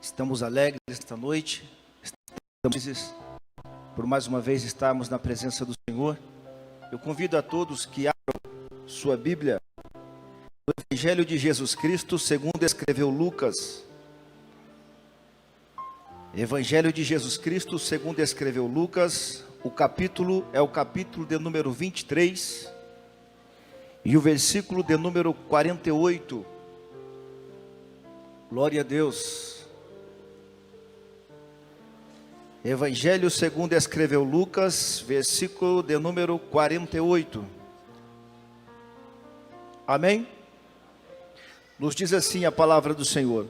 Estamos alegres esta noite, estamos felizes por mais uma vez estarmos na presença do Senhor. Eu convido a todos que abram sua Bíblia no Evangelho de Jesus Cristo, segundo escreveu Lucas. Evangelho de Jesus Cristo, segundo escreveu Lucas, o capítulo é o capítulo de número 23 e o versículo de número 48. Glória a Deus. Evangelho segundo escreveu Lucas, versículo de número 48. Amém? Nos diz assim a palavra do Senhor: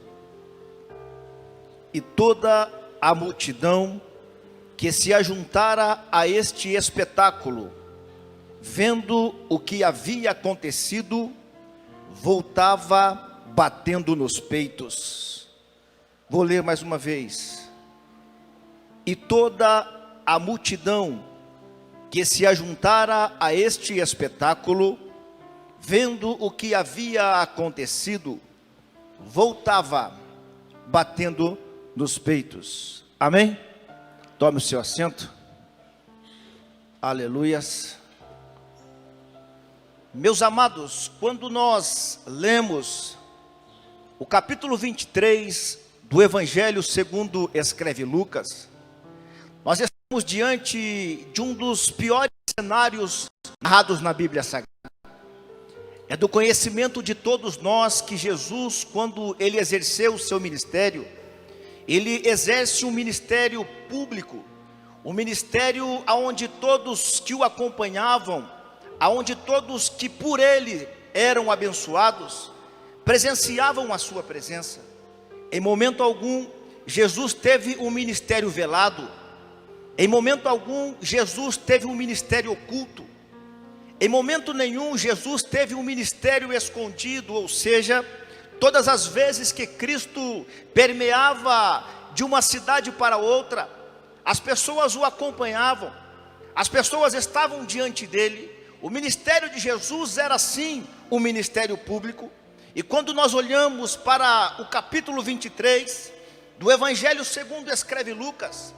e toda a multidão que se ajuntara a este espetáculo, vendo o que havia acontecido, voltava batendo nos peitos. Vou ler mais uma vez. E toda a multidão que se ajuntara a este espetáculo, vendo o que havia acontecido, voltava batendo nos peitos. Amém? Tome o seu assento. Aleluias. Meus amados, quando nós lemos o capítulo 23 do Evangelho segundo escreve Lucas, nós estamos diante de um dos piores cenários narrados na Bíblia Sagrada. É do conhecimento de todos nós que Jesus, quando ele exerceu o seu ministério, ele exerce um ministério público, um ministério onde todos que o acompanhavam, onde todos que por ele eram abençoados, presenciavam a sua presença. Em momento algum, Jesus teve um ministério velado. Em momento algum, Jesus teve um ministério oculto. Em momento nenhum, Jesus teve um ministério escondido, ou seja, todas as vezes que Cristo permeava de uma cidade para outra, as pessoas o acompanhavam, as pessoas estavam diante dele. O ministério de Jesus era sim um ministério público. E quando nós olhamos para o capítulo 23 do Evangelho segundo escreve Lucas,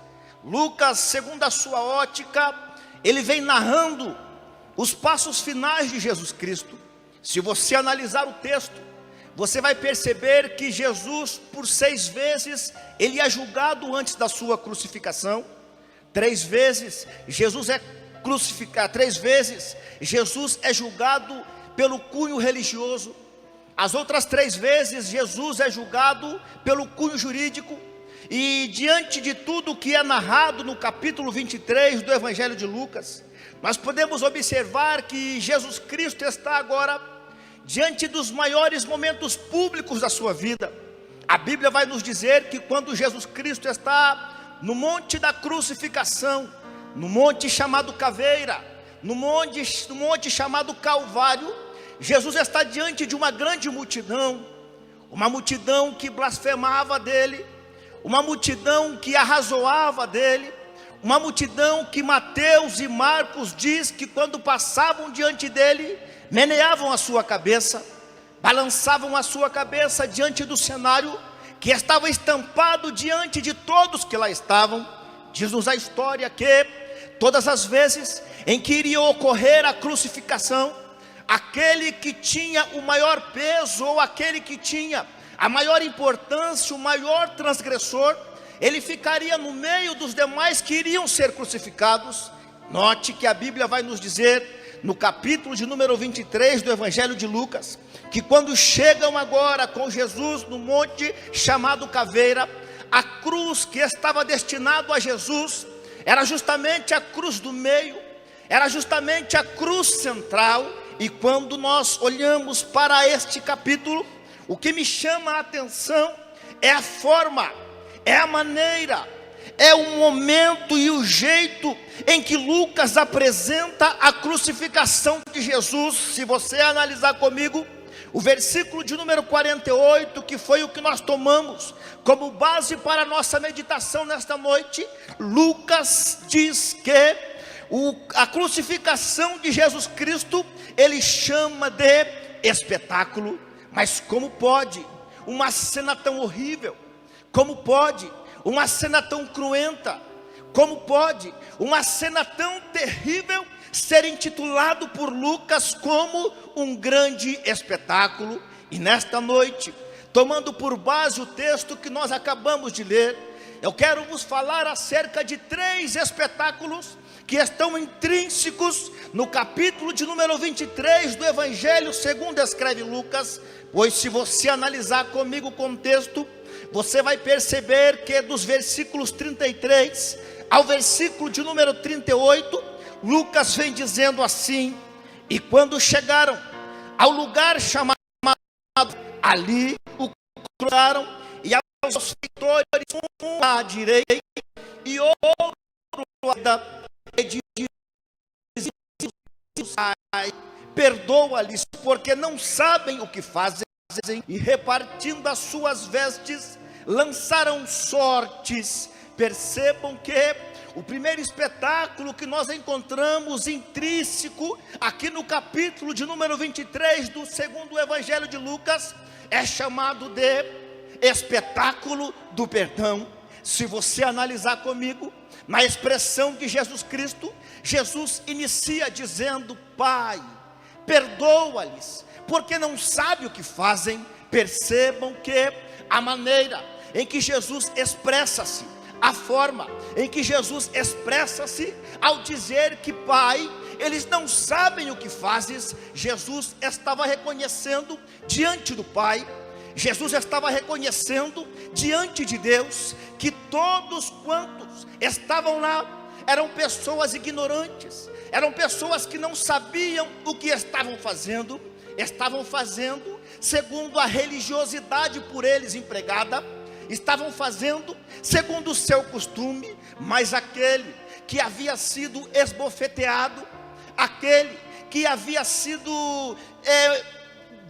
Lucas, segundo a sua ótica, ele vem narrando os passos finais de Jesus Cristo. Se você analisar o texto, você vai perceber que Jesus, por 6 vezes, ele é julgado antes da sua crucificação. 3 vezes, Jesus é crucificado. 3 vezes, Jesus é julgado pelo cunho religioso. As outras 3 vezes, Jesus é julgado pelo cunho jurídico. E diante de tudo que é narrado no capítulo 23 do Evangelho de Lucas, nós podemos observar que Jesus Cristo está agora diante dos maiores momentos públicos da sua vida. A Bíblia vai nos dizer que quando Jesus Cristo está no monte da crucificação, no monte chamado Caveira, no monte chamado Calvário, Jesus está diante de uma grande multidão, uma multidão que blasfemava dele, uma multidão que arrazoava dele, uma multidão que Mateus e Marcos diz que quando passavam diante dele, meneavam a sua cabeça, balançavam a sua cabeça diante do cenário que estava estampado diante de todos que lá estavam. Diz-nos a história que todas as vezes em que iria ocorrer a crucificação, aquele que tinha o maior peso, ou aquele que tinha a maior importância, o maior transgressor, ele ficaria no meio dos demais que iriam ser crucificados. Note que a Bíblia vai nos dizer, no capítulo de número 23 do Evangelho de Lucas, que quando chegam agora com Jesus no monte chamado Caveira, a cruz que estava destinado a Jesus, era justamente a cruz do meio, era justamente a cruz central. E quando nós olhamos para este capítulo, o que me chama a atenção é a forma, é a maneira, é o momento e o jeito em que Lucas apresenta a crucificação de Jesus. Se você analisar comigo o versículo de número 48, que foi o que nós tomamos como base para a nossa meditação nesta noite, Lucas diz que a crucificação de Jesus Cristo, ele chama de espetáculo. Mas como pode uma cena tão horrível, Como pode uma cena tão cruenta, como pode uma cena tão terrível ser intitulado por Lucas como um grande espetáculo? E nesta noite, tomando por base o texto que nós acabamos de ler, eu quero vos falar acerca de 3 espetáculos que estão intrínsecos no capítulo de número 23 do Evangelho segundo escreve Lucas. Pois se você analisar comigo o contexto, você vai perceber que dos versículos 33 ao versículo de número 38, Lucas vem dizendo assim: e quando chegaram ao lugar chamado, ali o cruzaram, e aos feitores um à direita e outro à esquerda, perdoa-lhes, porque não sabem o que fazem. E repartindo as suas vestes, lançaram sortes. Percebam que o primeiro espetáculo que nós encontramos intrínseco aqui no capítulo de número 23 do segundo Evangelho de Lucas é chamado de espetáculo do perdão. Se você analisar comigo, na expressão de Jesus Cristo, Jesus inicia dizendo: Pai, perdoa-lhes, porque não sabem o que fazem. Percebam que a maneira em que Jesus expressa-se, a forma em que Jesus expressa-se ao dizer que Pai, eles não sabem o que fazem, Jesus estava reconhecendo diante do Pai, Jesus estava reconhecendo diante de Deus que todos quantos estavam lá eram pessoas ignorantes, eram pessoas que não sabiam o que estavam fazendo segundo a religiosidade por eles empregada, estavam fazendo segundo o seu costume. Mas aquele que havia sido esbofeteado, aquele que havia sido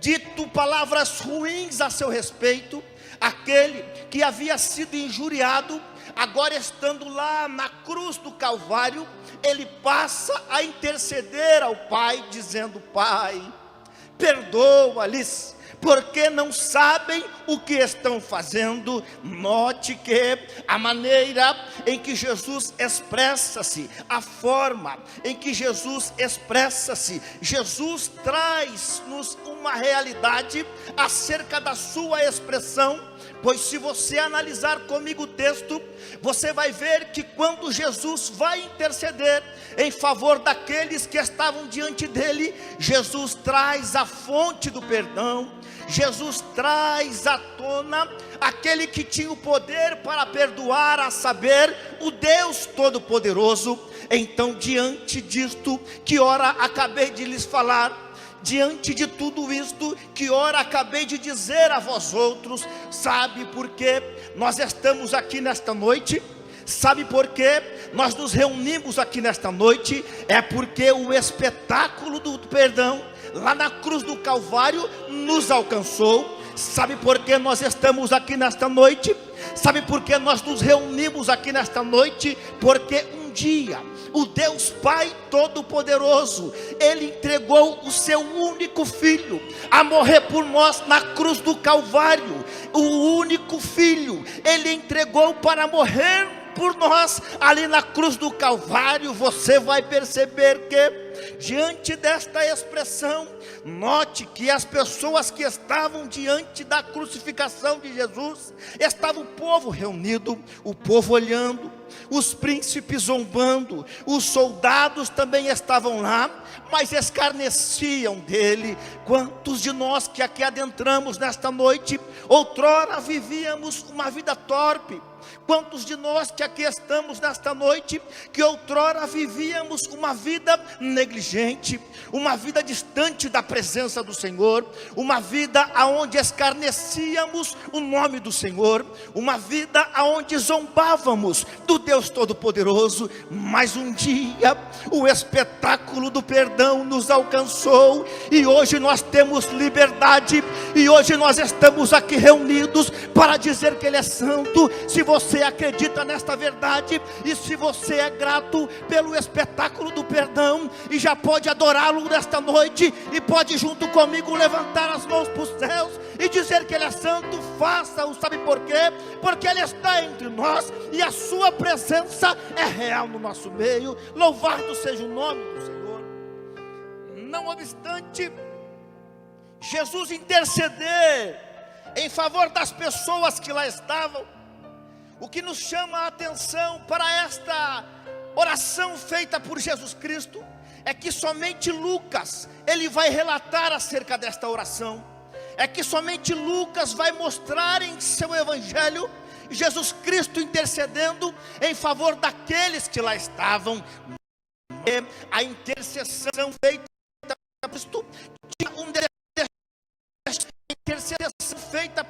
dito palavras ruins a seu respeito, aquele que havia sido injuriado, agora estando lá na cruz do Calvário, ele passa a interceder ao Pai, dizendo: Pai, perdoa-lhes, porque não sabem o que estão fazendo. Note que a maneira em que Jesus expressa-se, a forma em que Jesus expressa-se, Jesus traz-nos uma realidade acerca da sua expressão. Pois se você analisar comigo o texto, você vai ver que quando Jesus vai interceder em favor daqueles que estavam diante dele, Jesus traz a fonte do perdão, Jesus traz à tona aquele que tinha o poder para perdoar, a saber, o Deus Todo-Poderoso. Então, diante disto que ora acabei de lhes falar, diante de tudo isto que ora acabei de dizer a vós outros, sabe por que nós estamos aqui nesta noite? Sabe por que nós nos reunimos aqui nesta noite? É porque o espetáculo do perdão lá na cruz do Calvário nos alcançou. Sabe por que nós estamos aqui nesta noite? Sabe por que nós nos reunimos aqui nesta noite? Porque um dia o Deus Pai Todo-Poderoso, Ele entregou o seu único Filho a morrer por nós na cruz do Calvário. O único Filho Ele entregou para morrer por nós ali na cruz do Calvário. Você vai perceber que diante desta expressão, note que as pessoas que estavam diante da crucificação de Jesus, estava o povo reunido, o povo olhando, os príncipes zombando, os soldados também estavam lá, mas escarneciam dele. Quantos de nós que aqui adentramos nesta noite, outrora vivíamos uma vida torpe? Quantos de nós que aqui estamos nesta noite, que outrora vivíamos uma vida negligente, uma vida distante da presença do Senhor, uma vida aonde escarnecíamos o nome do Senhor, uma vida aonde zombávamos do Deus Todo-Poderoso. Mas um dia o espetáculo do perdão nos alcançou, e hoje nós temos liberdade, e hoje nós estamos aqui reunidos para dizer que Ele é santo. Se você acredita nesta verdade, e se você é grato pelo espetáculo do perdão, e já pode adorá-lo nesta noite, e pode junto comigo levantar as mãos para os céus e dizer que Ele é santo, faça-o. Sabe por quê? Porque Ele está entre nós e a sua presença é real no nosso meio. Louvado seja o nome do Senhor. Não obstante Jesus interceder em favor das pessoas que lá estavam, o que nos chama a atenção para esta oração feita por Jesus Cristo é que somente Lucas, ele vai relatar acerca desta oração. É que somente Lucas vai mostrar em seu evangelho Jesus Cristo intercedendo em favor daqueles que lá estavam. A intercessão feita por Cristo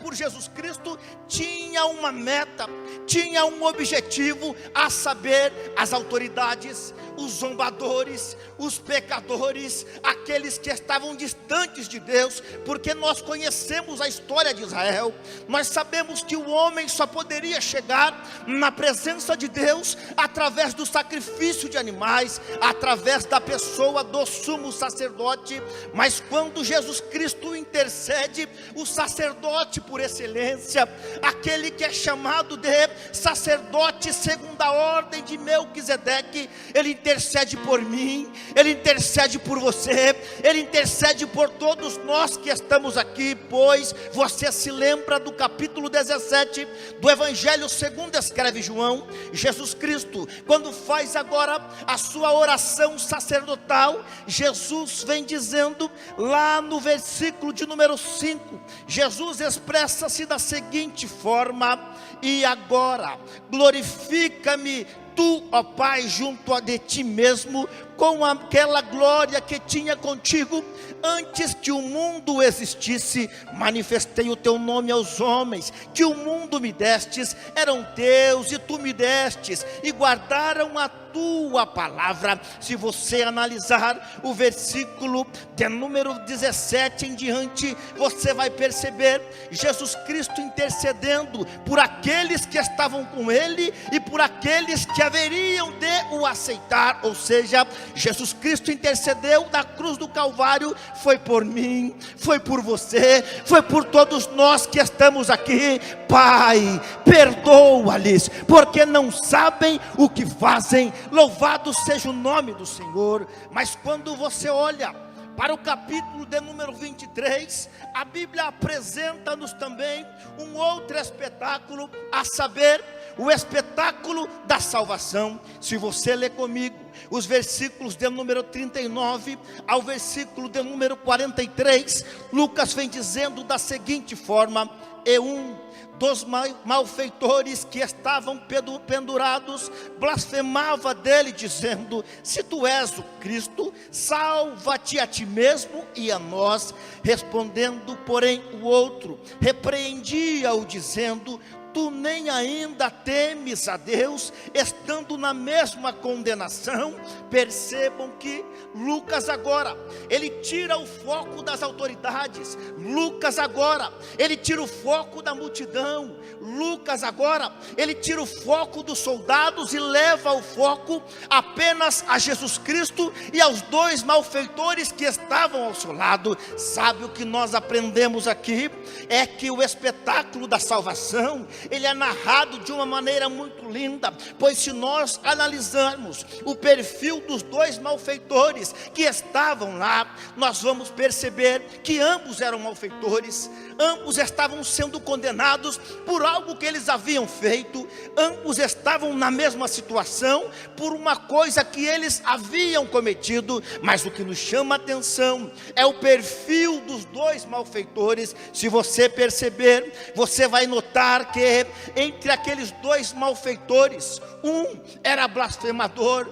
por Jesus Cristo tinha uma meta, tinha um objetivo, a saber, as autoridades, os zombadores, os pecadores, aqueles que estavam distantes de Deus, porque nós conhecemos a história de Israel. Nós sabemos que o homem só poderia chegar na presença de Deus através do sacrifício de animais, através da pessoa do sumo sacerdote. Mas quando Jesus Cristo intercede, o sacerdote por excelência, aquele que é chamado de sacerdote segundo a ordem de Melquisedeque, ele intercede por mim, ele intercede por você, ele intercede por todos nós que estamos aqui. Pois você se lembra do capítulo 17 do Evangelho segundo escreve João, Jesus Cristo, quando faz agora a sua oração sacerdotal, Jesus vem dizendo lá no versículo de número 5, Jesus expressa-se da seguinte forma: e agora glorifica-me tu, ó Pai, junto a de ti mesmo, com aquela glória que tinha contigo antes que o mundo existisse. Manifestei o teu nome aos homens, que o mundo me destes, eram teus e tu me destes, e guardaram a tua palavra. Se você analisar o versículo de número 17 em diante, você vai perceber Jesus Cristo intercedendo por aqueles que estavam com ele e por aqueles que haveriam de o aceitar. Ou seja, Jesus Cristo intercedeu na cruz do Calvário, foi por mim, foi por você, foi por todos nós que estamos aqui. Pai, perdoa-lhes, porque não sabem o que fazem. Louvado seja o nome do Senhor. Mas quando você olha para o capítulo de número 23, a Bíblia apresenta-nos também um outro espetáculo, a saber, o espetáculo da salvação. Se você ler comigo os versículos de número 39 ao versículo de número 43, Lucas vem dizendo da seguinte forma: e um dos malfeitores que estavam pendurados blasfemava dele, dizendo: se tu és o Cristo, salva-te a ti mesmo e a nós. Respondendo, porém, o outro repreendia-o, dizendo: tu nem ainda temes a Deus, estando na mesma condenação. Percebam que Lucas agora, ele tira o foco das autoridades. Lucas agora, ele tira o foco da multidão. Lucas agora, ele tira o foco dos soldados e leva o foco apenas a Jesus Cristo e aos dois malfeitores que estavam ao seu lado. Sabe o que nós aprendemos aqui? É que o espetáculo da salvação, ele é narrado de uma maneira muito linda, pois se nós analisarmos o perfil dos dois malfeitores que estavam lá, nós vamos perceber que ambos eram malfeitores, ambos estavam sendo condenados por algo que eles haviam feito, ambos estavam na mesma situação por uma coisa que eles haviam cometido. Mas o que nos chama a atenção é o perfil dos dois malfeitores. Se você perceber, você vai notar que entre aqueles dois malfeitores, um era blasfemador,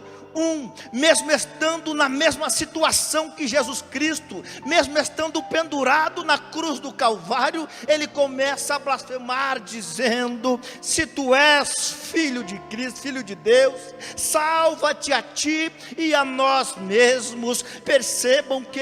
mesmo estando na mesma situação que Jesus Cristo, mesmo estando pendurado na cruz do Calvário, ele começa a blasfemar, dizendo: se tu és filho de Cristo, filho de Deus, salva-te a ti e a nós mesmos. Percebam que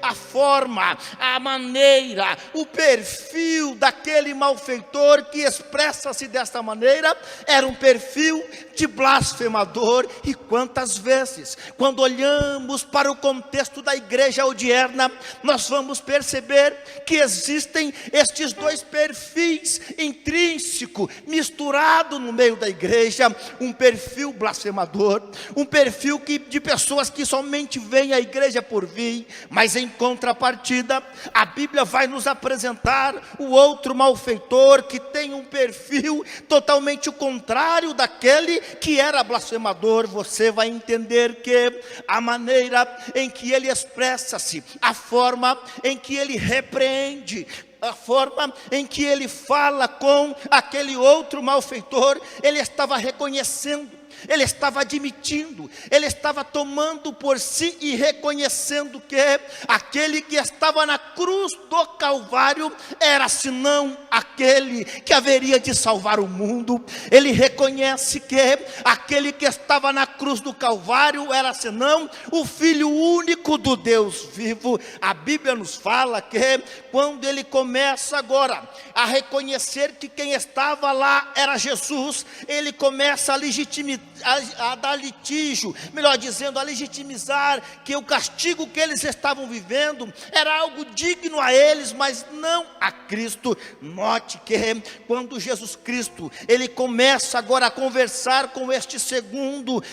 a forma, a maneira, o perfil daquele malfeitor que expressa-se desta maneira, era um perfil de blasfemador. E quantas vezes, quando olhamos para o contexto da igreja odierna, nós vamos perceber que existem estes dois perfis intrínsecos, misturados no meio da igreja: um perfil blasfemador, um perfil de pessoas que somente vêm à igreja por vir, mas em contrapartida, a Bíblia vai nos apresentar o outro malfeitor, que tem um perfil totalmente o contrário daquele que era blasfemador. Você vai entender que a maneira em que ele expressa-se, a forma em que ele repreende, a forma em que ele fala com aquele outro malfeitor, ele estava reconhecendo, ele estava admitindo, ele estava tomando por si e reconhecendo que aquele que estava na cruz do Calvário era senão aquele que haveria de salvar o mundo. Ele reconhece que aquele que estava na cruz do Calvário era senão o Filho único do Deus vivo. A Bíblia nos fala que quando ele começa agora a reconhecer que quem estava lá era Jesus, ele começa a dar litígio, melhor dizendo, a legitimizar que o castigo que eles estavam vivendo era algo digno a eles, mas não a Cristo. Note que quando Jesus Cristo, ele começa agora a conversar com este segundo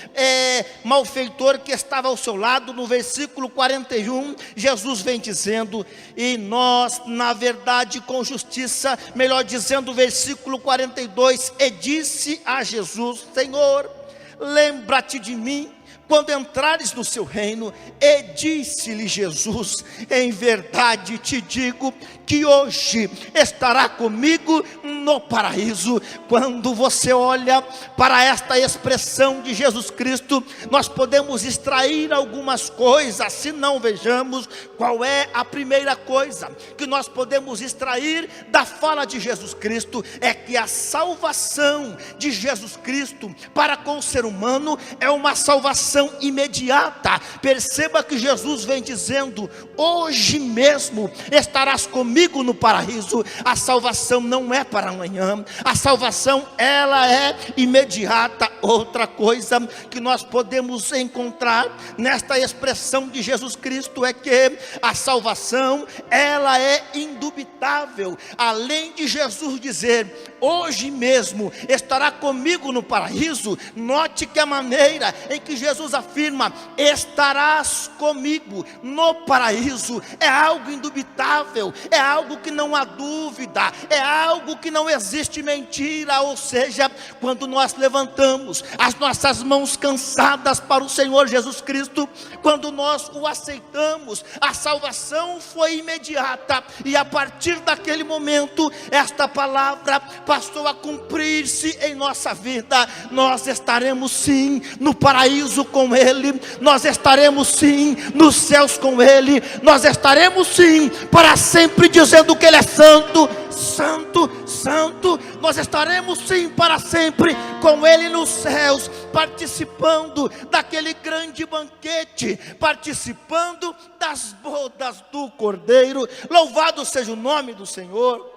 malfeitor que estava ao seu lado, no versículo 41, Jesus vem dizendo: e nós, na verdade, com justiça, melhor dizendo, versículo 42, e disse a Jesus: Senhor, lembra-te de mim quando entrares no seu reino. E disse-lhe Jesus: em verdade te digo que hoje estará comigo no paraíso. Quando você olha para esta expressão de Jesus Cristo, nós podemos extrair algumas coisas. Se não, vejamos qual é a primeira coisa que nós podemos extrair da fala de Jesus Cristo: é que a salvação de Jesus Cristo para com o ser humano é uma salvação imediata. Perceba que Jesus vem dizendo: hoje mesmo estarás comigo no paraíso. A salvação não é para amanhã, a salvação ela é imediata. Outra coisa que nós podemos encontrar nesta expressão de Jesus Cristo é que a salvação ela é indubitável. Além de Jesus dizer: hoje mesmo estará comigo no paraíso, note que a maneira em que Jesus afirma: estarás comigo no paraíso, é algo indubitável, é algo que não há dúvida, é algo que não existe mentira. Ou seja, quando nós levantamos as nossas mãos cansadas para o Senhor Jesus Cristo, quando nós o aceitamos, a salvação foi imediata, e a partir daquele momento, esta palavra passou a cumprir-se em nossa vida. Nós estaremos sim no paraíso com Ele, nós estaremos sim nos céus com Ele, nós estaremos sim para sempre dizendo que Ele é santo, santo, santo. Nós estaremos sim para sempre com Ele nos céus, participando daquele grande banquete, participando das bodas do Cordeiro. Louvado seja o nome do Senhor,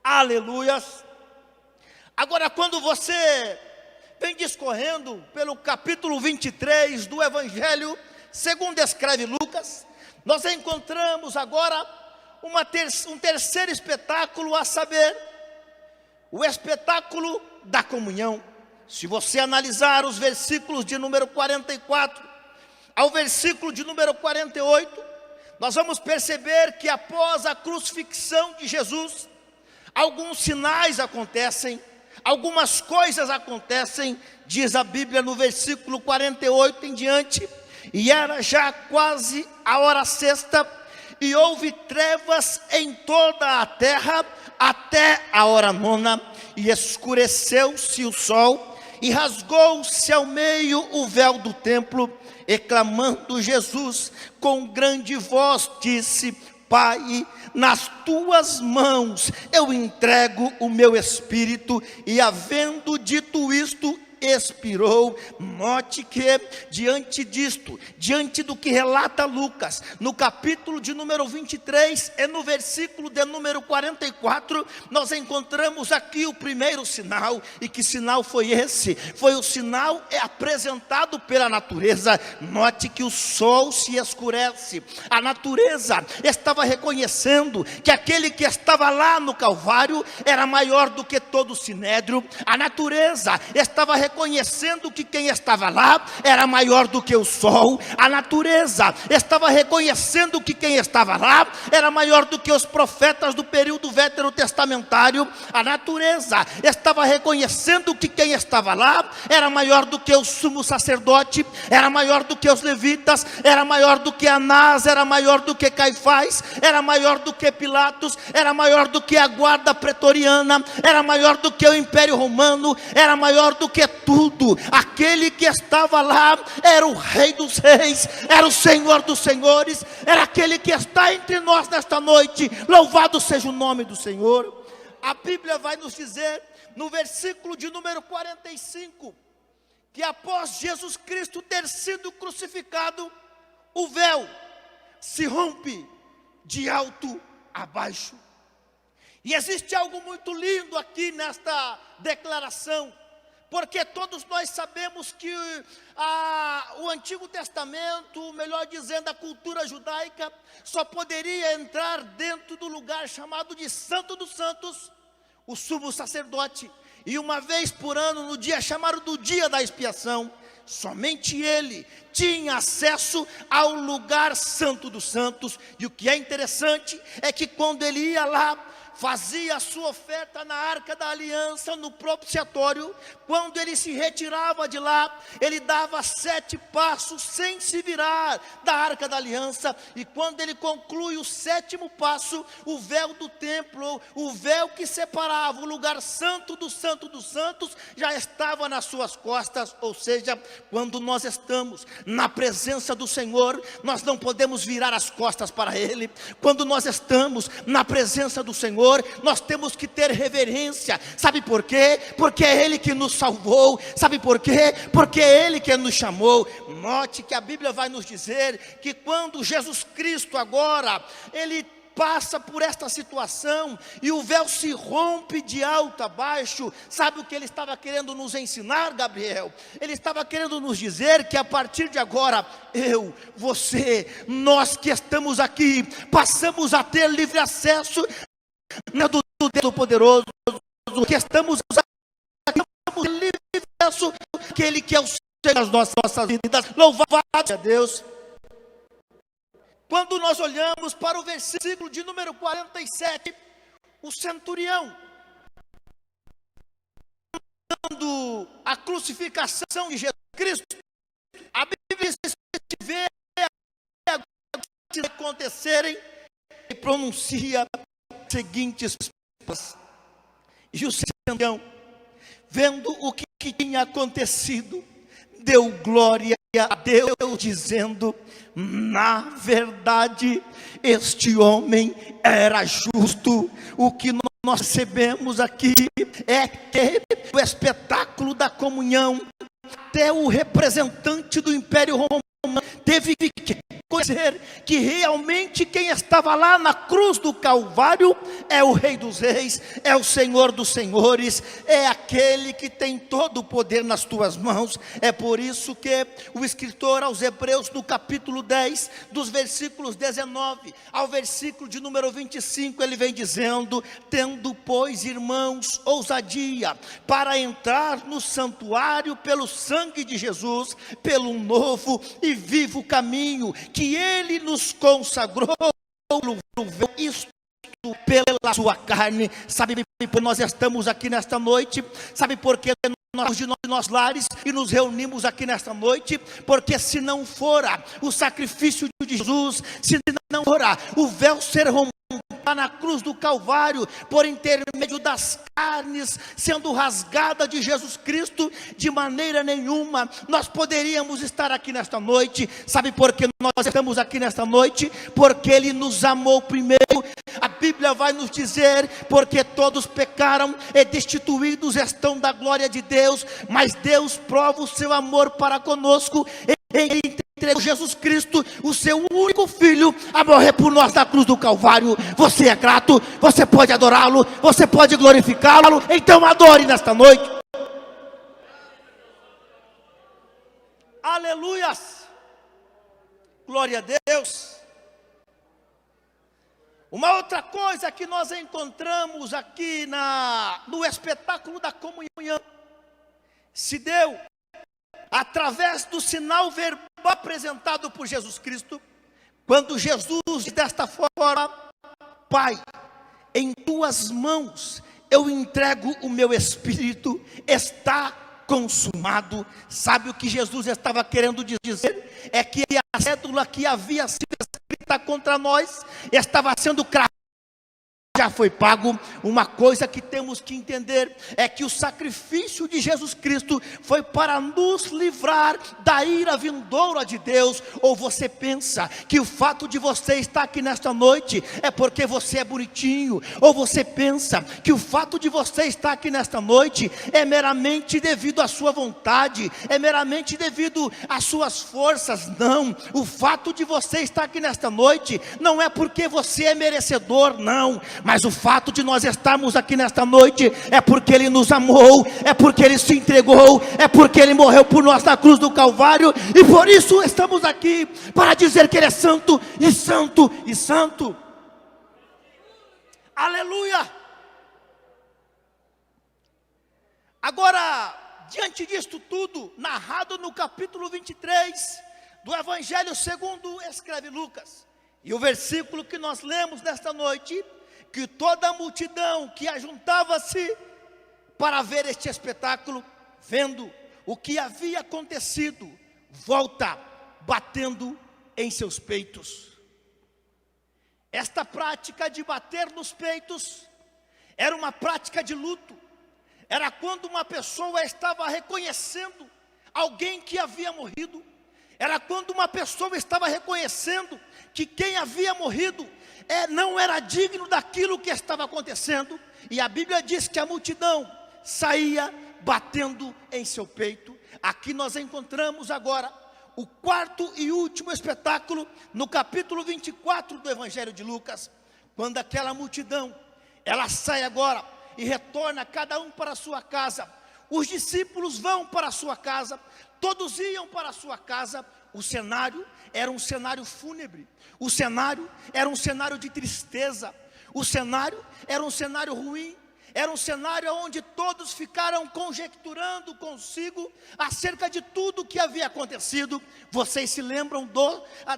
aleluias. Agora, quando você vem discorrendo pelo capítulo 23 do Evangelho segundo escreve Lucas, nós encontramos agora um terceiro espetáculo, a saber, o espetáculo da comunhão. Se você analisar os versículos de número 44 ao versículo de número 48, nós vamos perceber que após a crucifixão de Jesus, alguns sinais acontecem, algumas coisas acontecem. Diz a Bíblia no versículo 48 em diante: e era já quase a hora sexta, e houve trevas em toda a terra até a hora nona, e escureceu-se o sol, e rasgou-se ao meio o véu do templo, e clamando Jesus com grande voz disse: Pai, nas tuas mãos eu entrego o meu espírito. E havendo dito isto, expirou. Note que diante disto, diante do que relata Lucas, no capítulo de número 23 e no versículo de número 44, nós encontramos aqui o primeiro sinal. E que sinal foi esse? Foi o sinal apresentado pela natureza. Note que o sol se escurece. A natureza estava reconhecendo que aquele que estava lá no Calvário era maior do que todo o sinédrio. A natureza estava reconhecendo que quem estava lá era maior do que o sol. A natureza estava reconhecendo que quem estava lá era maior do que os profetas do período veterotestamentário. A natureza estava reconhecendo que quem estava lá era maior do que o sumo sacerdote, era maior do que os levitas, era maior do que Anás, era maior do que Caifás, era maior do que Pilatos, era maior do que a guarda pretoriana, era maior do que o Império Romano, era maior do que tudo. Aquele que estava lá era o Rei dos Reis, era o Senhor dos Senhores, era aquele que está entre nós nesta noite. Louvado seja o nome do Senhor. A Bíblia vai nos dizer no versículo de número 45 que após Jesus Cristo ter sido crucificado, o véu se rompe de alto a baixo. E existe algo muito lindo aqui nesta declaração, porque todos nós sabemos que o Antigo Testamento, melhor dizendo, a cultura judaica, só poderia entrar dentro do lugar chamado de Santo dos Santos, o sumo sacerdote. E uma vez por ano, no dia chamado do dia da expiação, somente ele tinha acesso ao lugar santo dos santos. E o que é interessante é que quando ele ia lá, fazia a sua oferta na arca da aliança, no propiciatório, quando ele se retirava de lá, ele dava 7 passos sem se virar da arca da aliança. E quando ele conclui o 7º passo, o véu do templo, o véu que separava o lugar santo dos santos, já estava nas suas costas. Ou seja, quando nós estamos na presença do Senhor, nós não podemos virar as costas para Ele. Quando nós estamos na presença do Senhor, nós temos que ter reverência. Sabe por quê? Porque é Ele que nos salvou. Sabe por quê? Porque é Ele que nos chamou. Note que a Bíblia vai nos dizer que quando Jesus Cristo agora, Ele passa por esta situação e o véu se rompe de alto a baixo. Sabe o que ele estava querendo nos ensinar, Gabriel? Ele estava querendo nos dizer que a partir de agora, eu, você, nós que estamos aqui, passamos a ter livre acesso do Deus poderoso, que estamos aqui, livre acesso àquele que é o Senhor das nossas vidas. Louvado seja Deus. Quando nós olhamos para o versículo de número 47, o centurião, quando a crucificação de Jesus Cristo, a Bíblia se vê acontecerem e pronuncia as seguintes palavras. E o centurião, vendo o que tinha acontecido, deu glória a Deus, dizendo: na verdade, este homem era justo. O que nós recebemos aqui é que o espetáculo da comunhão, até o representante do Império Romano teve que conhecer que realmente quem estava lá na cruz do Calvário é o Rei dos Reis, é o Senhor dos Senhores, é aquele que tem todo o poder nas tuas mãos. É por isso que o escritor aos Hebreus, no capítulo 10, dos versículos 19 ao versículo de número 25, ele vem dizendo: tendo, pois, irmãos, ousadia para entrar no santuário pelo sangue de Jesus, pelo novo e vivo caminho que Ele nos consagrou, isto pela sua carne. Sabe por que nós estamos aqui nesta noite? Sabe por que nós de nossos lares e nos reunimos aqui nesta noite? Porque se não fora o sacrifício de Jesus, se não fora o véu ser rompido na cruz do Calvário, por intermédio das carnes sendo rasgada de Jesus Cristo, de maneira nenhuma nós poderíamos estar aqui nesta noite. Sabe por que nós estamos aqui nesta noite? Porque Ele nos amou primeiro. A Bíblia vai nos dizer: porque todos pecaram e destituídos estão da glória de Deus, mas Deus prova o seu amor para conosco. Ele entregou Jesus Cristo, o seu único filho, a morrer por nós na cruz do Calvário. Você é grato? Você pode adorá-lo? Você pode glorificá-lo? Então adore nesta noite. Aleluias! Glória a Deus! Uma outra coisa que nós encontramos aqui no espetáculo da comunhão se deu através do sinal verbal apresentado por Jesus Cristo, quando Jesus diz desta forma: Pai, em tuas mãos eu entrego o meu espírito, está consumado. Sabe o que Jesus estava querendo dizer? É que a cédula que havia sido escrita contra nós estava sendo cravada, já foi pago. Uma coisa que temos que entender é que o sacrifício de Jesus Cristo foi para nos livrar da ira vindoura de Deus. Ou você pensa que o fato de você estar aqui nesta noite é porque você é bonitinho? Ou você pensa que o fato de você estar aqui nesta noite é meramente devido à sua vontade, é meramente devido às suas forças? Não, o fato de você estar aqui nesta noite não é porque você é merecedor, não. Mas o fato de nós estarmos aqui nesta noite é porque Ele nos amou, é porque Ele se entregou, é porque Ele morreu por nós na cruz do Calvário, e por isso estamos aqui para dizer que Ele é santo e santo e santo. Aleluia! Agora, diante disto tudo, narrado no capítulo 23 do Evangelho segundo escreve Lucas, e o versículo que nós lemos nesta noite, que toda a multidão que ajuntava-se para ver este espetáculo, vendo o que havia acontecido, volta batendo em seus peitos. Esta prática de bater nos peitos era uma prática de luto. Era quando uma pessoa estava reconhecendo alguém que havia morrido. Era quando uma pessoa estava reconhecendo que quem havia morrido não era digno daquilo que estava acontecendo. E a Bíblia diz que a multidão saía batendo em seu peito. Aqui nós encontramos agora o quarto e último espetáculo, no capítulo 24 do Evangelho de Lucas, quando aquela multidão, ela sai agora e retorna cada um para a sua casa. Os discípulos vão para a sua casa, todos iam para a sua casa. O cenário era um cenário fúnebre, o cenário era um cenário de tristeza, o cenário era um cenário ruim, era um cenário onde todos ficaram conjecturando consigo acerca de tudo que havia acontecido. Vocês se lembram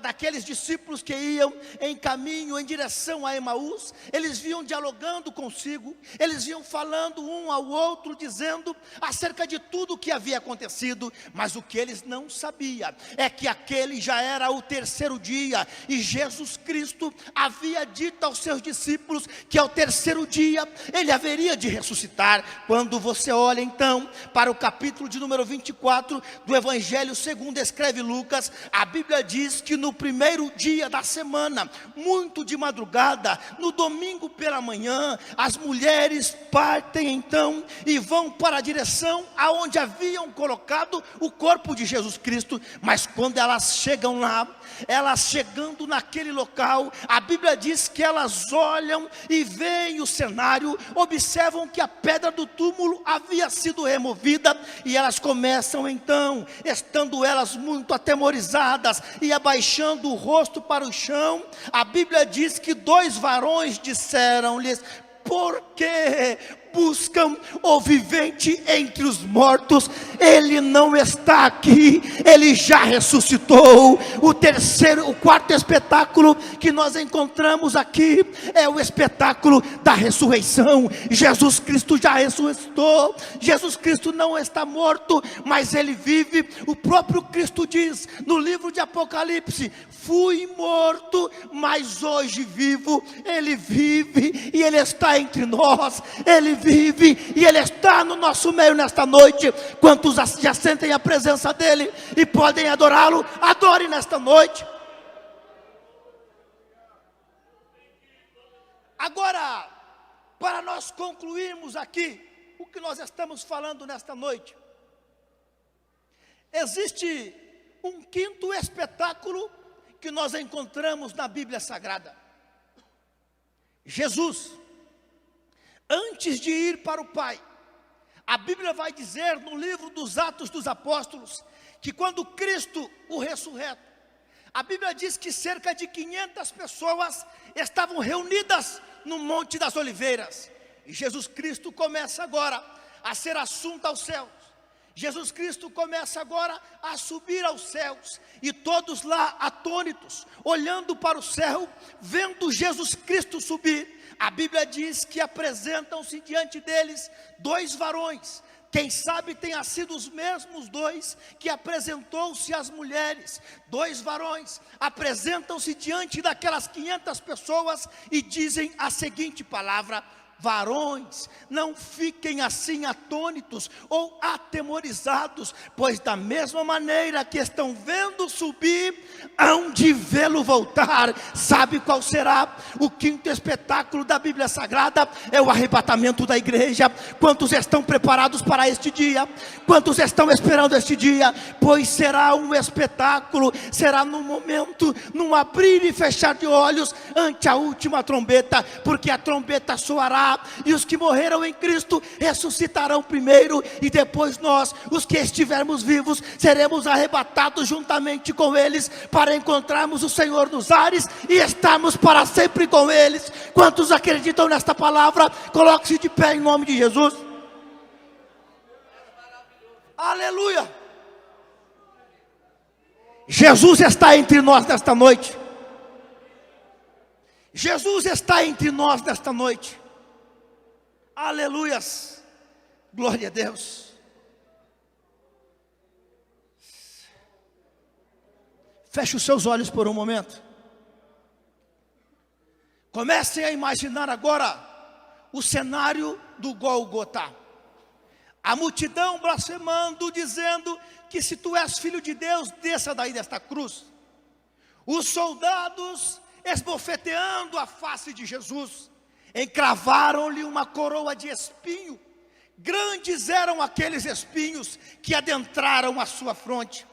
daqueles discípulos que iam em caminho em direção a Emaús? Eles vinham dialogando consigo, eles vinham falando um ao outro, dizendo acerca de tudo que havia acontecido. Mas o que eles não sabiam é que aquele já era o terceiro dia, e Jesus Cristo havia dito aos seus discípulos que ao terceiro dia Ele haveria de ressuscitar. Quando você olha então para o capítulo de número 24 do Evangelho segundo escreve Lucas, a Bíblia diz que no primeiro dia da semana, muito de madrugada, no domingo pela manhã, as mulheres partem então e vão para a direção aonde haviam colocado o corpo de Jesus Cristo. Mas quando elas chegam lá, elas chegando naquele local, a Bíblia diz que elas olham e veem o cenário, observam que a pedra do túmulo havia sido removida, e elas começam então, estando elas muito atemorizadas e abaixando o rosto para o chão, a Bíblia diz que dois varões disseram-lhes: por que buscam o vivente entre os mortos? Ele não está aqui, ele já ressuscitou. O quarto espetáculo que nós encontramos aqui é o espetáculo da ressurreição. Jesus Cristo já ressuscitou, Jesus Cristo não está morto, mas ele vive. O próprio Cristo diz no livro de Apocalipse: fui morto, mas hoje vivo, Ele vive e Ele está entre nós, Ele vive e Ele está no nosso meio nesta noite. Quantos já sentem a presença dEle e podem adorá-lo, adore nesta noite. Agora, para nós concluirmos aqui o que nós estamos falando nesta noite, existe um quinto espetáculo que nós encontramos na Bíblia Sagrada. Jesus, antes de ir para o Pai, a Bíblia vai dizer no livro dos Atos dos Apóstolos, que quando Cristo, o ressurreto, a Bíblia diz que cerca de 500 pessoas estavam reunidas no Monte das Oliveiras. E Jesus Cristo começa agora a ser assunto aos céus. Jesus Cristo começa agora a subir aos céus, e todos lá atônitos, olhando para o céu, vendo Jesus Cristo subir, a Bíblia diz que apresentam-se diante deles dois varões. Quem sabe tenha sido os mesmos dois que apresentou-se às mulheres. Dois varões apresentam-se diante daquelas 500 pessoas e dizem a seguinte palavra: varões, não fiquem assim atônitos ou atemorizados, pois da mesma maneira que estão vendo subir, hão de vê-lo voltar. Sabe qual será o quinto espetáculo da Bíblia Sagrada? É o arrebatamento da igreja. Quantos estão preparados para este dia? Quantos estão esperando este dia? Pois será um espetáculo, será num momento, num abrir e fechar de olhos, ante a última trombeta, porque a trombeta soará, e os que morreram em Cristo ressuscitarão primeiro, e depois nós, os que estivermos vivos, seremos arrebatados juntamente com eles, para encontrarmos o Senhor nos ares e estarmos para sempre com eles. Quantos acreditam nesta palavra? Coloque-se de pé em nome de Jesus. Aleluia! Jesus está entre nós nesta noite. Jesus está entre nós nesta noite. Aleluias, glória a Deus. Feche os seus olhos por um momento. Comecem a imaginar agora o cenário do Gólgota. A multidão blasfemando, dizendo que se tu és filho de Deus, desça daí desta cruz. Os soldados esbofeteando a face de Jesus, encravaram-lhe uma coroa de espinho. Grandes eram aqueles espinhos que adentraram a sua fronte.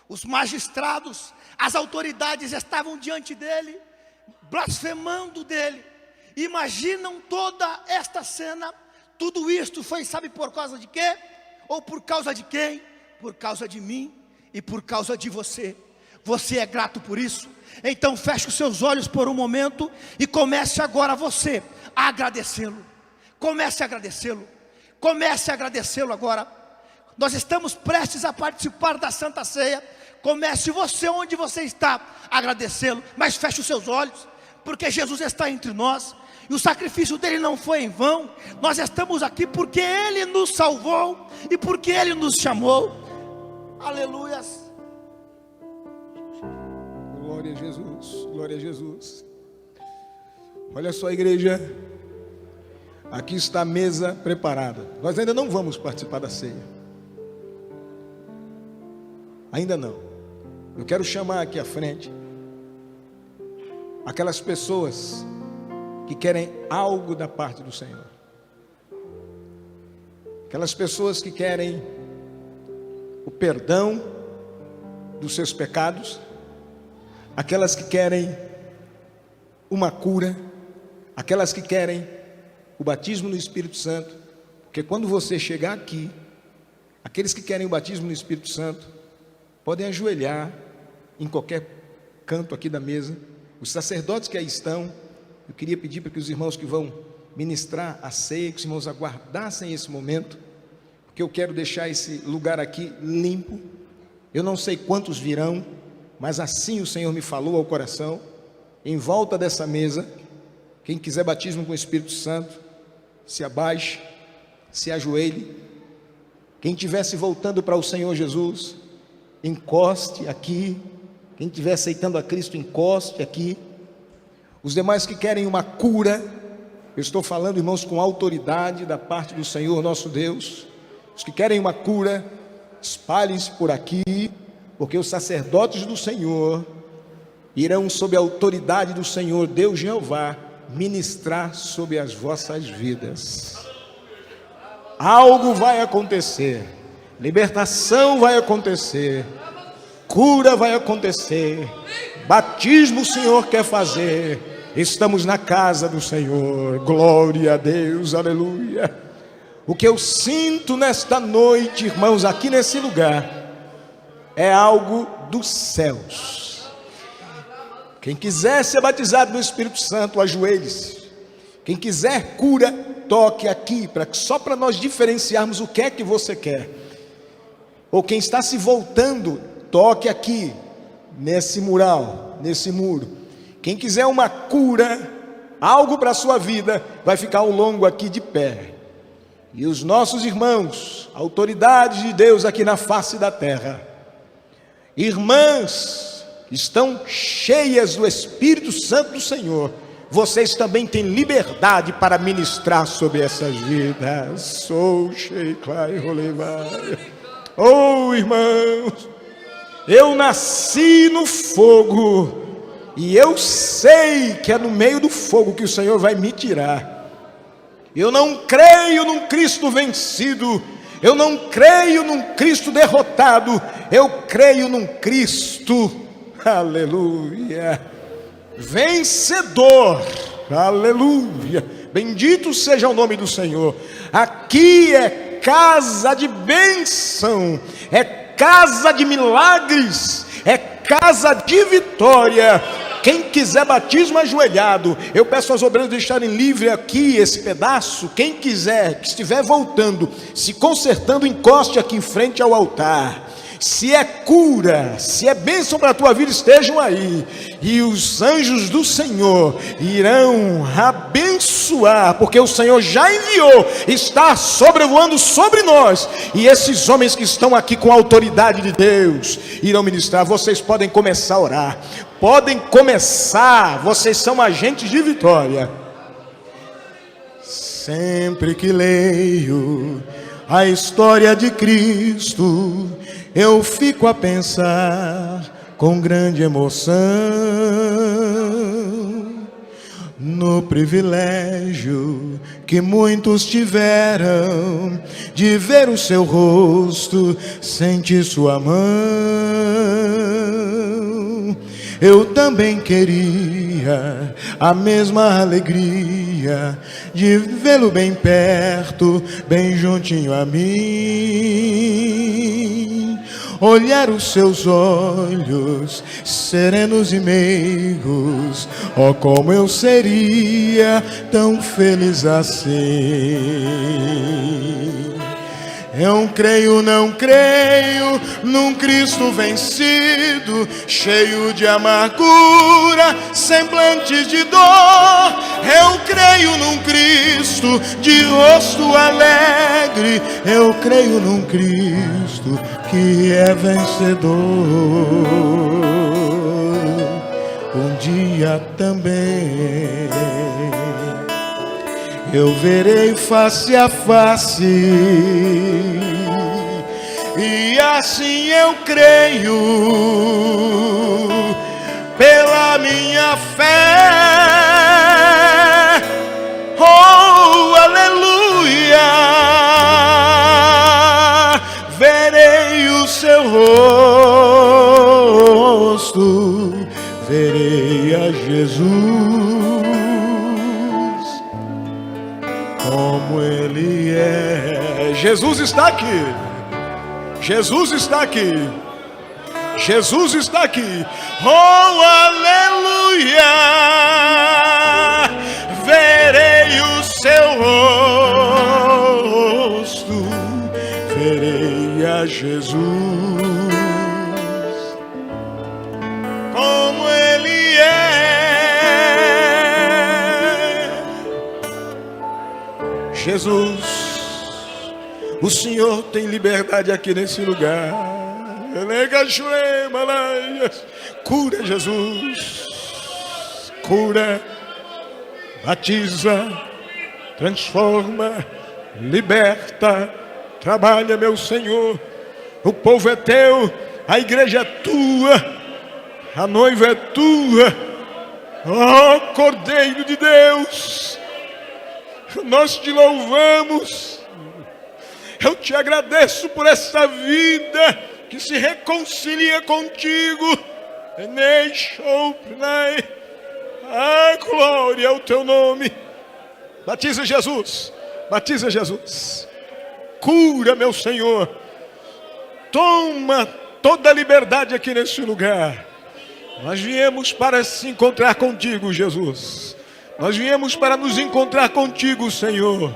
Os magistrados, as autoridades estavam diante dele, blasfemando dele. Imaginam toda esta cena. Tudo isto foi, sabe por causa de quê? Ou por causa de quem? Por causa de mim e por causa de você. Você é grato por isso? Então feche os seus olhos por um momento e comece agora você a agradecê-lo. Comece a agradecê-lo. Comece a agradecê-lo agora. Nós estamos prestes a participar da Santa Ceia. Comece você onde você está a agradecê-lo, mas feche os seus olhos, porque Jesus está entre nós. E o sacrifício dele não foi em vão. Nós estamos aqui porque ele nos salvou e porque ele nos chamou. Aleluias. Glória a Jesus, glória a Jesus. Olha só, igreja, aqui está a mesa preparada. Nós ainda não vamos participar da ceia, ainda não. Eu quero chamar aqui à frente aquelas pessoas que querem algo da parte do Senhor, aquelas pessoas que querem o perdão dos seus pecados, aquelas que querem uma cura, aquelas que querem o batismo no Espírito Santo. Porque quando você chegar aqui, aqueles que querem o batismo no Espírito Santo podem ajoelhar em qualquer canto aqui da mesa. Os sacerdotes que aí estão, eu queria pedir para que os irmãos que vão ministrar a ceia, que os irmãos aguardassem esse momento, porque eu quero deixar esse lugar aqui limpo. Eu não sei quantos virão, mas assim o Senhor me falou ao coração. Em volta dessa mesa, quem quiser batismo com o Espírito Santo, se abaixe, se ajoelhe. Quem estivesse voltando para o Senhor Jesus, encoste aqui. Quem estiver aceitando a Cristo, encoste aqui. Os demais que querem uma cura, eu estou falando, irmãos, com autoridade da parte do Senhor nosso Deus. Os que querem uma cura, espalhem-se por aqui, porque os sacerdotes do Senhor irão, sob a autoridade do Senhor Deus Jeová, ministrar sobre as vossas vidas. Algo vai acontecer, libertação vai acontecer, cura vai acontecer, batismo o Senhor quer fazer. Estamos na casa do Senhor, glória a Deus, aleluia. O que eu sinto nesta noite, irmãos, aqui nesse lugar, é algo dos céus. Quem quiser ser batizado no Espírito Santo, ajoelhe-se. Quem quiser cura, toque aqui, só para nós diferenciarmos o que é que você quer. Ou quem está se voltando, toque aqui, nesse mural, nesse muro. Quem quiser uma cura, algo para a sua vida, vai ficar ao longo aqui de pé. E os nossos irmãos, autoridades de Deus aqui na face da terra, irmãs, estão cheias do Espírito Santo do Senhor. Vocês também têm liberdade para ministrar sobre essas vidas. Oh, irmãos, eu nasci no fogo, e eu sei que é no meio do fogo que o Senhor vai me tirar. Eu não creio num Cristo vencido, eu não creio num Cristo derrotado, eu creio num Cristo, aleluia, vencedor, aleluia, bendito seja o nome do Senhor. Aqui é casa de bênção, é casa de milagres, é casa de vitória. Quem quiser batismo ajoelhado, eu peço aos obreiros deixarem livre aqui esse pedaço. Quem quiser, que estiver voltando, se consertando, encoste aqui em frente ao altar. Se é cura, se é bênção para a tua vida, estejam aí. E os anjos do Senhor irão abençoar, porque o Senhor já enviou, está sobrevoando sobre nós. E esses homens que estão aqui com a autoridade de Deus irão ministrar. Vocês podem começar a orar, podem começar, vocês são agentes de vitória. Sempre que leio a história de Cristo, eu fico a pensar com grande emoção no privilégio que muitos tiveram de ver o seu rosto, sentir sua mão. Eu também queria a mesma alegria de vê-lo bem perto, bem juntinho a mim. Olhar os seus olhos serenos e meigos, oh, como eu seria tão feliz assim. Eu creio, não creio num Cristo vencido, cheio de amargura, semblantes de dor. Eu creio num Cristo de rosto alegre, eu creio num Cristo que é vencedor. Um dia também eu verei face a face, e assim eu creio, pela minha fé, oh, aleluia, verei o seu rosto, verei a Jesus como Ele é. Jesus está aqui, Jesus está aqui, Jesus está aqui, oh, aleluia, verei o seu rosto, verei a Jesus como Ele é. Jesus, o Senhor tem liberdade aqui nesse lugar. Cura, Jesus, cura, batiza, transforma, liberta, trabalha, meu Senhor. O povo é teu, a igreja é tua, a noiva é tua. Ó Cordeiro de Deus, nós te louvamos. Eu te agradeço por essa vida que se reconcilia contigo. Ah, glória ao teu nome. Batiza Jesus, batiza Jesus. Cura, meu Senhor. Toma toda a liberdade aqui nesse lugar. Nós viemos para se encontrar contigo, Jesus. Nós viemos para nos encontrar contigo, Senhor.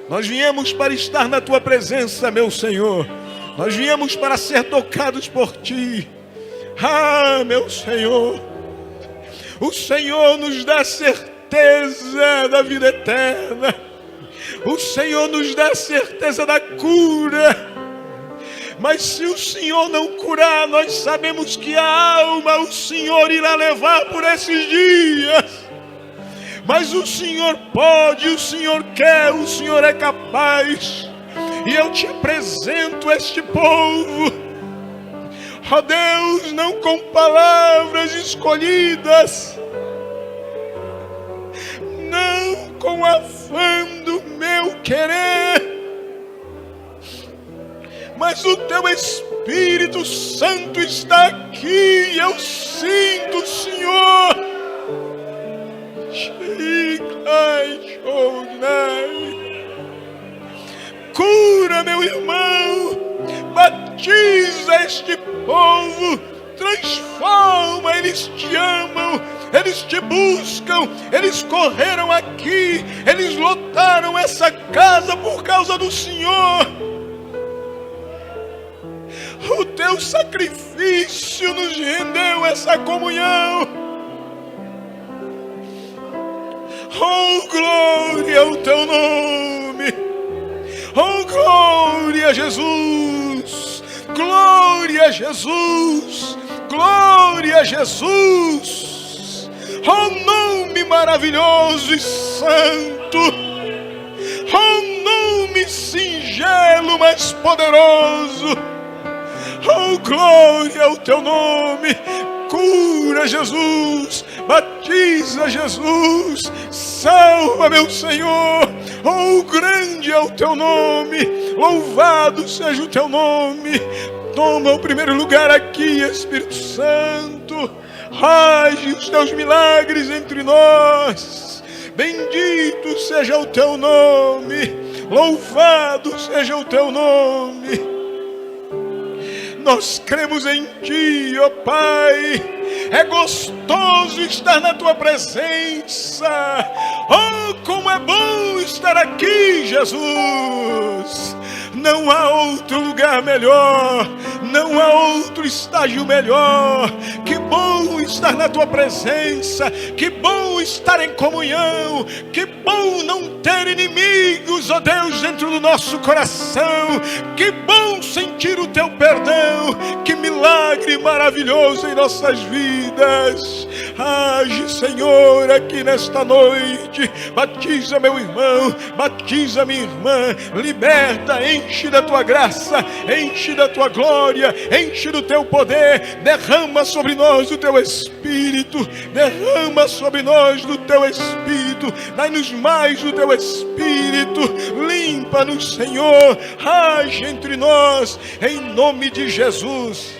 Nós viemos para estar na tua presença, meu Senhor. Nós viemos para ser tocados por ti. Ah, meu Senhor. O Senhor nos dá certeza da vida eterna. O Senhor nos dá certeza da cura. Mas se o Senhor não curar, nós sabemos que a alma o Senhor irá levar por esses dias. Mas o Senhor pode, o Senhor quer, o Senhor é capaz. E eu te apresento este povo. Ó Deus, não com palavras escolhidas, não com afã do meu querer, mas o teu Espírito Santo está aqui. Eu sinto, Senhor. Cura, meu irmão. Batiza este povo. Transforma. Eles te amam. Eles te buscam. Eles correram aqui. Eles lotaram essa casa por causa do Senhor. O teu sacrifício nos rendeu essa comunhão. Oh, glória ao teu nome. Oh, glória a Jesus. Glória a Jesus. Glória a Jesus. Oh, nome maravilhoso e santo. Oh, nome singelo, mas poderoso. Oh, glória ao teu nome. Cura, Jesus. Batiza, Jesus. Salva, meu Senhor. Oh, grande é o teu nome. Louvado seja o teu nome. Toma o primeiro lugar aqui, Espírito Santo. Age os teus milagres entre nós. Bendito seja o teu nome. Louvado seja o teu nome. Nós cremos em ti, ó Pai. É gostoso estar na tua presença. Oh, como é bom estar aqui, Jesus. Não há outro lugar melhor. Não há outro estágio melhor. Que bom estar na tua presença. Que bom estar em comunhão. Que bom não ter inimigos, ó Deus, dentro do nosso coração. Que bom sentir o teu perdão. Que milagre maravilhoso em nossas vidas. Age, Senhor, aqui nesta noite. Batiza meu irmão, batiza minha irmã. Liberta, enche da tua graça, enche da tua glória, enche do teu poder. Derrama sobre nós o teu Espírito. Derrama sobre nós do teu Espírito. Dai-nos mais do teu Espírito. Limpa-nos, Senhor. Age entre nós, em nome de Jesus.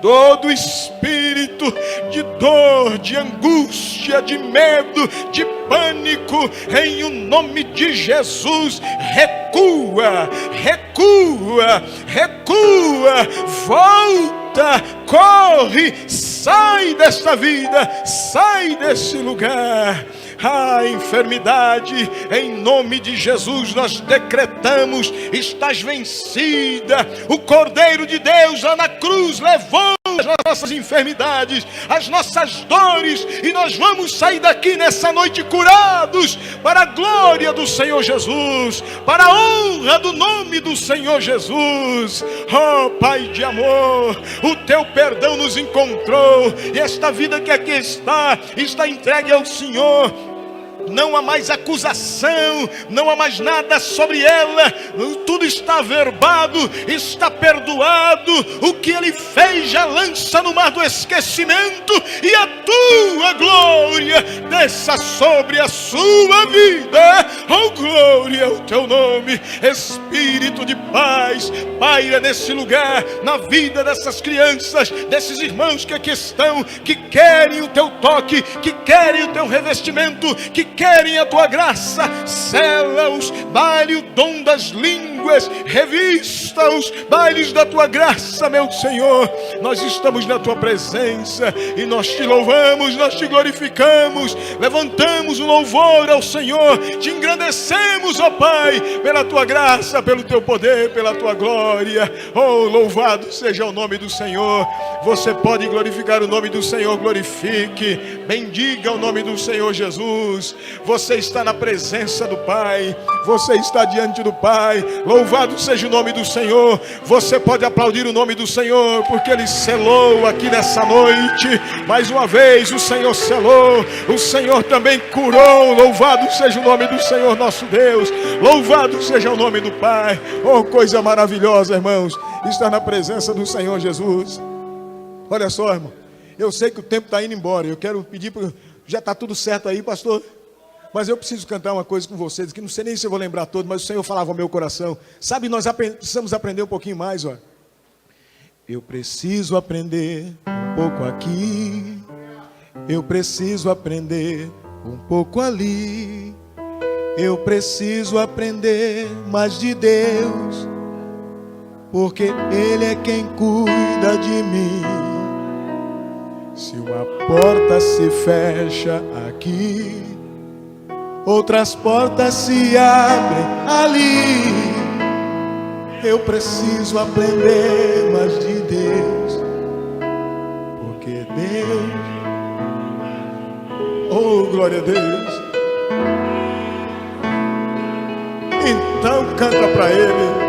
Todo espírito de dor, de angústia, de medo, de pânico, em o nome de Jesus, recua, recua, recua, volta, corre, sai desta vida, sai desse lugar. A enfermidade, em nome de Jesus, nós decretamos, estás vencida. O Cordeiro de Deus lá na cruz levou as nossas enfermidades, as nossas dores, e nós vamos sair daqui nessa noite curados, para a glória do Senhor Jesus, para a honra do nome do Senhor Jesus. Oh, Pai de amor, o teu perdão nos encontrou, e esta vida que aqui está entregue ao Senhor. não há mais acusação, não há mais nada sobre ela, tudo está averbado, está perdoado. O que ele fez já lança no mar do esquecimento, e a tua glória desça sobre a sua vida. Oh, glória ao teu nome. Espírito de paz paira nesse lugar, na vida dessas crianças, desses irmãos que aqui estão, que querem o teu toque, que querem o teu revestimento, que querem a tua graça. Sela-os, dá-lhe o dom das línguas, revista-os, dá-lhes da tua graça, meu Senhor. Nós estamos na tua presença e nós te louvamos, nós te glorificamos, levantamos o louvor ao Senhor, te engrandecemos, ó Pai, pela tua graça, pelo teu poder, pela tua glória. Oh, louvado seja o nome do Senhor. Você pode glorificar o nome do Senhor, glorifique, bendiga o nome do Senhor Jesus. Você está na presença do Pai, você está diante do Pai. Louvado seja o nome do Senhor. Você pode aplaudir o nome do Senhor, porque Ele selou aqui nessa noite. Mais uma vez o Senhor selou, o Senhor também curou. Louvado seja o nome do Senhor nosso Deus, louvado seja o nome do Pai. Oh, coisa maravilhosa, irmãos, estar na presença do Senhor Jesus. Olha só, irmão, eu sei que o tempo está indo embora. Eu quero pedir, já está tudo certo aí, pastor? Mas eu preciso cantar uma coisa com vocês, que não sei nem se eu vou lembrar todo, mas o Senhor falava ao meu coração. Sabe, nós precisamos aprender um pouquinho mais, ó. Eu preciso aprender um pouco aqui, eu preciso aprender um pouco ali, eu preciso aprender mais de Deus, porque Ele é quem cuida de mim. Se uma porta se fecha aqui, outras portas se abrem ali. Eu preciso aprender mais de Deus, porque Deus, oh, glória a Deus. Então canta para Ele.